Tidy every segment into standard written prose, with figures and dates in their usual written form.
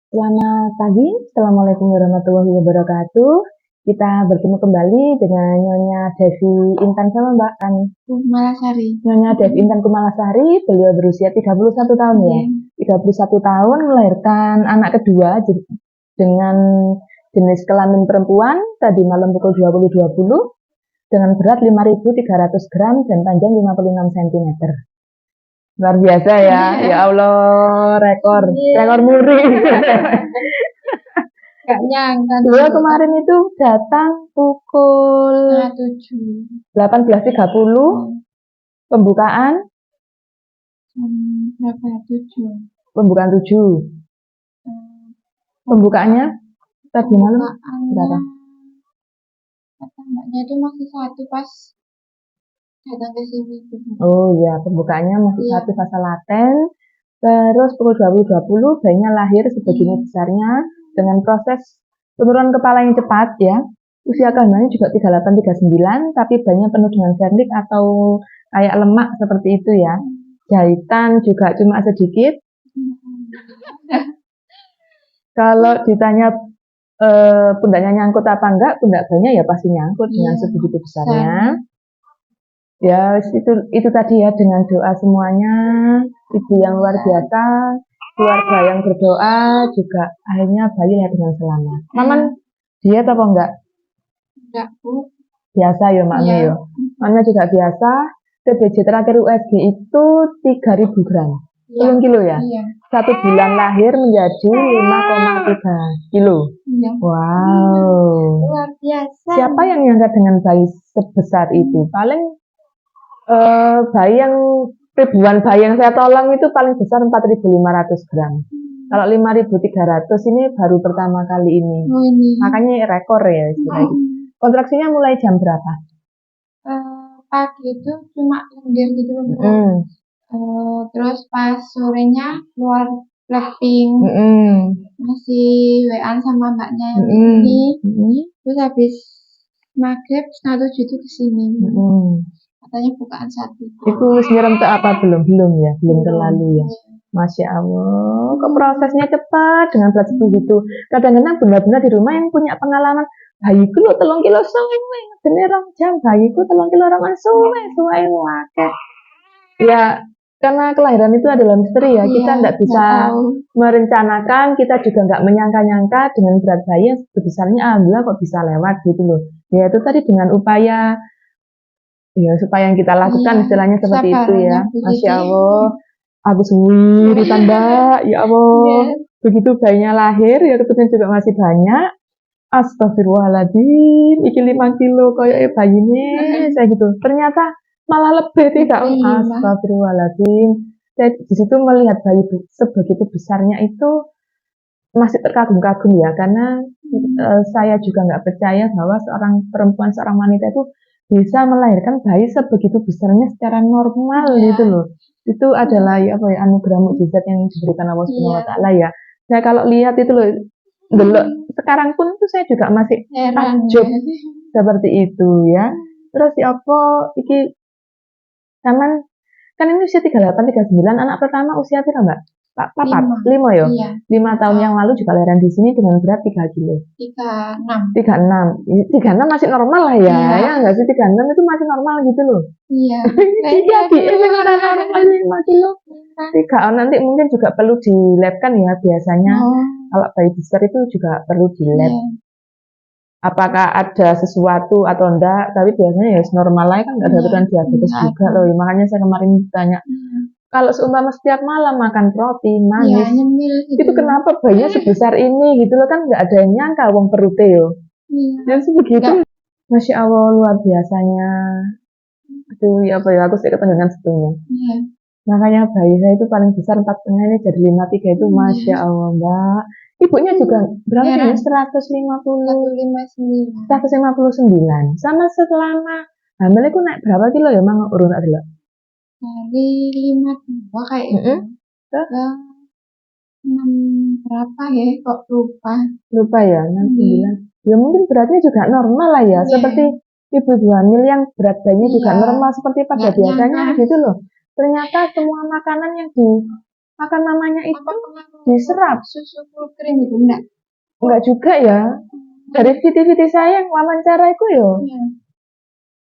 Selamat pagi, Assalamualaikum warahmatullahi wabarakatuh. Kita bertemu kembali dengan Nyonya Devi Intan sama Mbak Ani. Kumalasari. Nyonya Devi Intan Kumalasari, beliau berusia 31 tahun ya. 31 tahun melahirkan anak kedua dengan jenis kelamin perempuan tadi malam pukul 20.20 dengan berat 5.300 gram dan panjang 56 cm. Luar biasa ya, ya Allah, rekor muri. Gak nyangka. Beliau kemarin itu datang pukul 18.30, pembukaan berapa? 7. Pembukaan 7. Pembukaannya tadi malam berapa? Kata mbaknya itu masih 1 pas datang ke sini. Oh ya, pembukaannya masih 1 fase laten. Terus pukul 20.20 bayinya lahir sebegini besarnya dengan proses penurunan kepala yang cepat ya. Usia kehamilannya juga 38-39, tapi bayinya penuh dengan vernik atau kayak lemak seperti itu ya. Jahitan juga cuma sedikit. Kalau ditanya pundaknya nyangkut apa enggak, pundak bayinya ya pasti nyangkut dengan sebegitu besarnya. Ya, itu tadi ya, dengan doa semuanya, ibu yang luar biasa, keluarga yang berdoa, juga akhirnya bayi lahir dengan selamat. Maman diet apa enggak? Enggak, Bu. Biasa ya, Maknya ya. Maknya juga biasa. TBC terakhir USG itu 3.000 gram. 10 kilo ya? Iya. 1 bulan lahir menjadi 5,3 kilo. Iya. Wow. Luar biasa. Siapa yang nyangka dengan bayi sebesar itu? Paling bayi yang ribuan bayi yang saya tolong itu paling besar 4.500 gram. Kalau 5.300 ini baru pertama kali ini. Makanya rekor ya istilahnya. Kontraksinya mulai jam berapa? Pagi itu cuma lendir gitu loh. Terus pas sorenya keluar Blackpink. Masih WA sama mbaknya yang di sini. Terus habis maghrib 6.30 itu kesini. Katanya bukaan 1. Itu nyiram ke apa belum ya, belum terlalu ya. Masya Allah, kok prosesnya cepat dengan berat segitu. Kadang-kadang benar-benar di rumah yang punya pengalaman, bayiku lo 3 kilo suwe, dene 2 jam, bayiku 3 kilo raman suwe wakeh. Ya, karena kelahiran itu adalah misteri ya, kita tidak bisa merencanakan, kita juga nggak menyangka-nyangka dengan berat bayi yang sebesarnya, alhamdulillah kok bisa lewat gitu loh. Ya itu tadi dengan upaya ya supaya yang kita lakukan istilahnya seperti itu ya. Masya Allah, aku suwi ditambah, ya Allah. Begitu bayinya lahir, ya kebetulan juga masih banyak. Astagfirullahaladzim, iki 5 kilo kayak bayi ini, saya gitu. Ternyata malah lebih tidak. Astagfirullahaladzim. Saya di situ melihat bayi sebegitu besarnya itu masih terkagum-kagum ya, karena saya juga nggak percaya bahwa seorang perempuan, seorang wanita itu bisa melahirkan bayi sebegitu besarnya secara normal gitu loh. Itu adalah ya apa ya, anugerah mukjizat yang diberikan Allah Subhanahu wa taala ya. Saya kalau lihat itu loh, sekarang pun itu saya juga masih takjub seperti itu ya. Terus ya apa iki zaman kan ini usia 38-39, anak pertama usia berapa, Mbak? 5 ya? 5 tahun yang lalu juga lahiran di sini dengan berat 3 kilo. 36 masih normal lah ya. Ya enggak sih, 36 itu masih normal gitu loh. Iya. Iya, normal 5 kilo. 3 nanti mungkin juga perlu dilabkan ya biasanya. Kalau bayi besar itu juga perlu dilab. Apakah ada sesuatu atau enggak, tapi biasanya ya normal aja, kan enggak ada kebutuhan diabetes juga loh. Makanya saya kemarin ditanya, kalau seumpama setiap malam makan roti manis, itu kenapa bayinya sebesar ini gitu loh, kan nggak ada yang nyangka wong perutnya yo. Ya sebegitu. Masya Allah, luar biasanya. Aduh ya apa ya, aku sih ketemu dengan sebelumnya. Makanya bayi saya itu paling besar 4,5 ini jadi 5,3 itu Masya Allah Mbak. Ibunya juga berapa ya? 159. Sama selama hamil itu naik berapa kilo ya Mang? Urut adalah dari 52 kayak itu ke 6 berapa ya, kok lupa ya, 69. Ya mungkin beratnya juga normal lah ya, seperti ibu hamil yang berat bayinya juga normal seperti pada biasanya gitu loh. Ternyata semua makanan yang makan mamanya itu Apa pengaruh diserap. susu full cream itu enggak? Enggak juga ya. Dari video-video saya yang wawancara itu ya, Iya.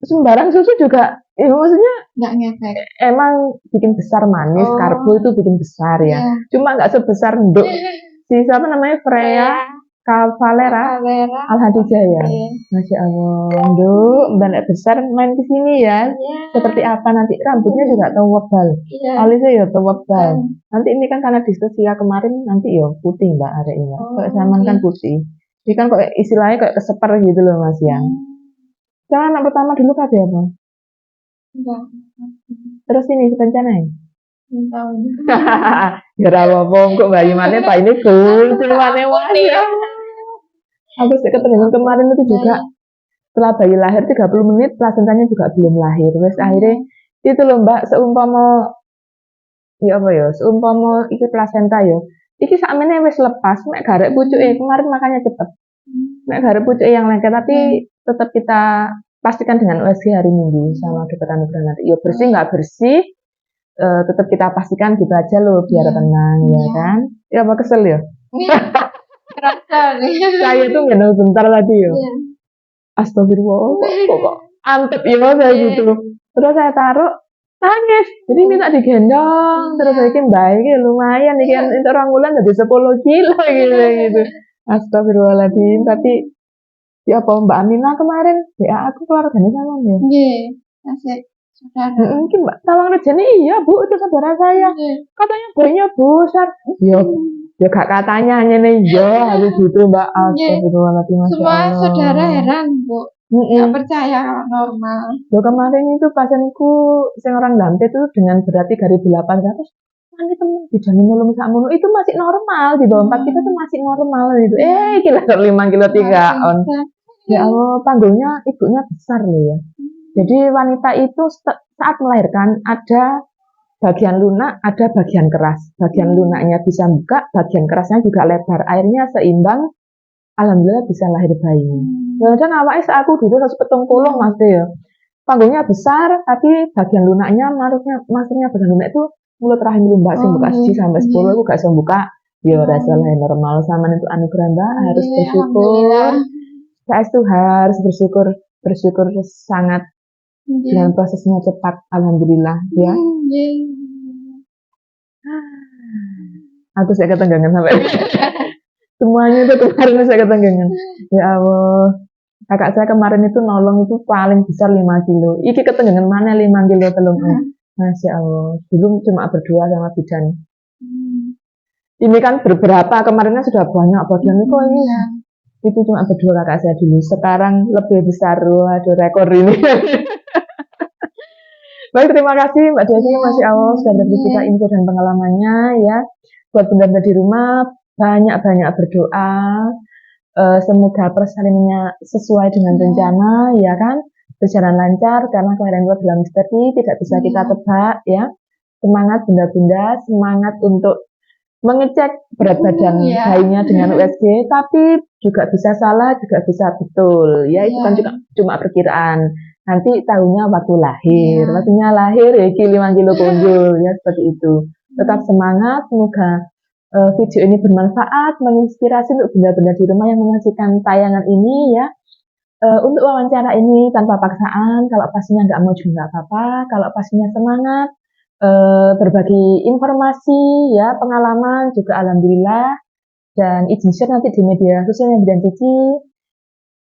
sembarang susu juga, ya maksudnya Enggak ngefek. emang bikin besar manis, Oh. karbo itu bikin besar ya. Iya. Cuma nggak sebesar nduk si siapa namanya Freya Cavalera Cavalera. Al-Hadijah ya. Iya. Masya Allah, nduk mbak besar main ke sini ya. Iya. Seperti apa nanti rambutnya juga tebal, Iya. alisnya ya tebal. Nanti ini kan karena diskusi ya kemarin nanti ya putih mbak arek ini. Oh, Kayak zaman kan putih. Ini kan kok istilahnya kayak keseper gitu loh Mas ya. Karena anak pertama dulu kabeh apa? Enggak. Terus ini rencana ya? Tahu. Ya rawa kok bayi mana Pak ini kuncul mana ya. Aku sih ketemu kemarin itu juga setelah bayi lahir 30 menit plasentanya juga belum lahir. Wes akhirnya itu loh Mbak seumpama ya apa ya seumpama iki plasenta ya. Iki sakmene wis lepas mek garek pucuke kemarin makanya cepet. Mek garek pucuke yang lengket tapi tetap kita pastikan dengan USG hari Minggu sama dokter anugerah nanti. Ya bersih nggak bersih tetap kita pastikan gitu aja loh biar tenang ya kan. Ya apa kesel ya? Kerasa nih. Saya tuh nggak bentar tadi ya. Iya. Astagfirullah, kok antep ya kayak gitu. Terus saya taruh nangis, jadi minta digendong. Terus saya bikin baik, lumayan nih kan itu orang bulan jadi 10 kilo gitu. Astagfirullahaladzim, tapi ya apa Mbak Amina kemarin, ya aku keluarganya sama ya. Iya, masih saudara. Mungkin Mbak Tawang Rejani iya Bu, itu saudara saya. Katanya bayinya besar. Ya gak katanya hanya nih ya harus gitu Mbak. Astagfirullahaladzim, Masya Semua Allah. saudara heran, Bu. Nggak percaya kalau normal. Ya kemarin itu pasienku yang orang Lante itu dengan berat 3.800 nanti temen dijamin nulung sakmono itu masih normal di bawah 4 kita tuh masih normal gitu. Gila 5 kilo 3 on. Ya Allah, panggungnya ibunya besar loh ya. Jadi wanita itu saat melahirkan ada bagian lunak, ada bagian keras. Bagian lunaknya bisa buka, bagian kerasnya juga lebar. Airnya seimbang. Alhamdulillah bisa lahir bayi. Dan awalnya aku dulu harus petong Mas ya. Panggungnya besar, tapi bagian lunaknya masuknya bagian lunak itu mulut rahim Mbak sing buka 1 sampai 10 aku gak bisa buka. Ya rasa lahir normal sama itu anugerah Mbak harus bersyukur. Saya itu harus bersyukur sangat dengan prosesnya cepat, alhamdulillah ya. Aku saya ketenggangan sampai semuanya itu kemarin saya ketenggangan. Ya Allah, kakak saya kemarin itu nolong itu paling besar 5 kilo. Iki ketenggangan mana 5 kilo telung. Masya Allah, dulu cuma berdua sama bidan. Ini kan beberapa kemarinnya sudah banyak bagian itu ini. Itu cuma berdua kakak saya dulu. Sekarang lebih besar, waduh rekor ini. Baik, terima kasih Mbak Desi, Masya Allah sudah berbagi kita info dan pengalamannya ya. Buat bunda-bunda di rumah, banyak-banyak berdoa. Semoga persalinannya sesuai dengan rencana, ya kan? Berjalan lancar, karena kelahiran itu adalah misteri, tidak bisa kita tebak ya. Semangat bunda-bunda, semangat untuk mengecek berat badan bayinya dengan USG, tapi juga bisa salah, juga bisa betul. Ya, itu kan juga cuma perkiraan. Nanti tahunya waktu lahir, waktunya lahir ya 5 kilo kunjul ya seperti itu. Tetap semangat, semoga video ini bermanfaat, menginspirasi untuk bunda-bunda di rumah yang menyaksikan tayangan ini ya. Untuk wawancara ini tanpa paksaan, kalau pastinya nggak mau juga nggak apa-apa, kalau pastinya semangat, berbagi informasi ya, pengalaman juga alhamdulillah, dan izin share nanti di media sosialnya Bidan Cici.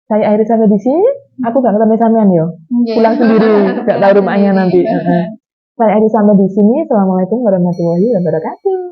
Saya akhiri sampai di sini. Aku gak ketemu sampean yo. Pulang sendiri, gak tahu rumahnya nanti. Saya akhiri sampai di sini. Assalamualaikum warahmatullahi wabarakatuh.